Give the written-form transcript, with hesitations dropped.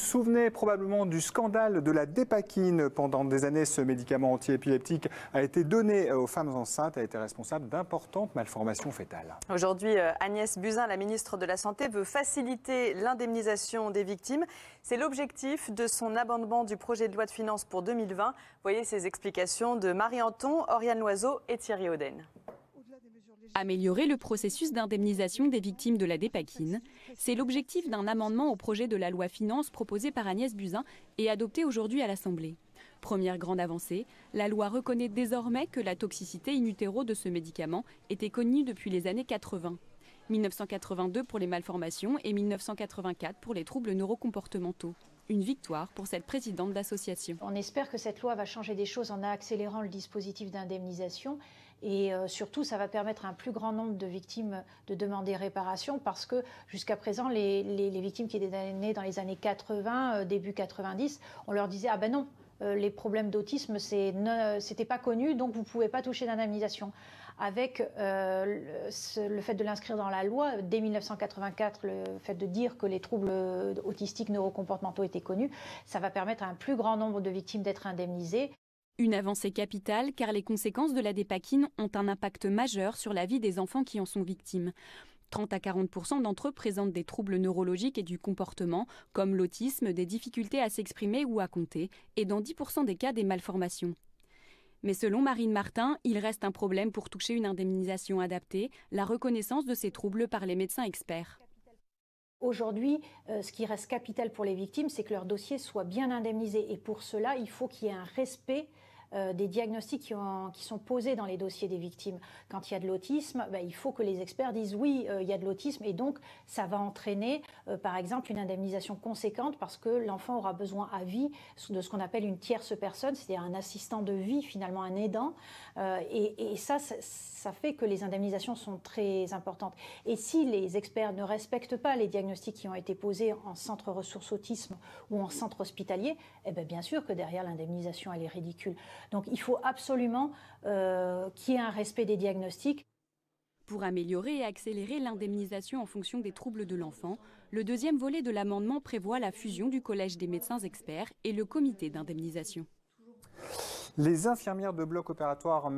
souvenez probablement du scandale de la dépakine. Pendant des années, ce médicament antiépileptique a été donné aux femmes enceintes et a été responsable d'importantes malformations fétales. Aujourd'hui, Agnès Buzyn, la ministre de la Santé, veut faciliter l'indemnisation des victimes. C'est l'objectif de son amendement du projet de loi de finances pour 2020. Voyez ces explications de Marie Anton, Oriane Loiseau et Thierry Oden. Améliorer le processus d'indemnisation des victimes de la dépakine, c'est l'objectif d'un amendement au projet de la loi finances proposé par Agnès Buzyn et adopté aujourd'hui à l'Assemblée. Première grande avancée, la loi reconnaît désormais que la toxicité in utero de ce médicament était connue depuis les années 80. 1982 pour les malformations et 1984 pour les troubles neurocomportementaux. Une victoire pour cette présidente d'association. On espère que cette loi va changer des choses en accélérant le dispositif d'indemnisation et surtout ça va permettre à un plus grand nombre de victimes de demander réparation parce que jusqu'à présent les victimes qui étaient nées dans les années 80, début 90, on leur disait ah ben non, les problèmes d'autisme c'était pas connu donc vous pouvez pas toucher d'indemnisation. Avec le fait de l'inscrire dans la loi, dès 1984, le fait de dire que les troubles autistiques neurocomportementaux étaient connus, ça va permettre à un plus grand nombre de victimes d'être indemnisées. Une avancée capitale car les conséquences de la dépakine ont un impact majeur sur la vie des enfants qui en sont victimes. 30 à 40% d'entre eux présentent des troubles neurologiques et du comportement, comme l'autisme, des difficultés à s'exprimer ou à compter, et dans 10% des cas des malformations. Mais selon Marine Martin, il reste un problème pour toucher une indemnisation adaptée, la reconnaissance de ces troubles par les médecins experts. Aujourd'hui, ce qui reste capital pour les victimes, c'est que leur dossier soit bien indemnisé. Et pour cela, il faut qu'il y ait un respect des diagnostics qui sont posés dans les dossiers des victimes. Quand il y a de l'autisme, il faut que les experts disent oui, il y a de l'autisme et donc ça va entraîner par exemple une indemnisation conséquente parce que l'enfant aura besoin à vie de ce qu'on appelle une tierce personne, c'est-à-dire un assistant de vie, finalement un aidant. Et ça fait que les indemnisations sont très importantes. Et si les experts ne respectent pas les diagnostics qui ont été posés en centre ressources autisme ou en centre hospitalier, eh bien sûr que derrière l'indemnisation elle est ridicule. Donc il faut absolument qu'il y ait un respect des diagnostics. Pour améliorer et accélérer l'indemnisation en fonction des troubles de l'enfant, le deuxième volet de l'amendement prévoit la fusion du Collège des médecins experts et le comité d'indemnisation. Les infirmières de bloc opératoire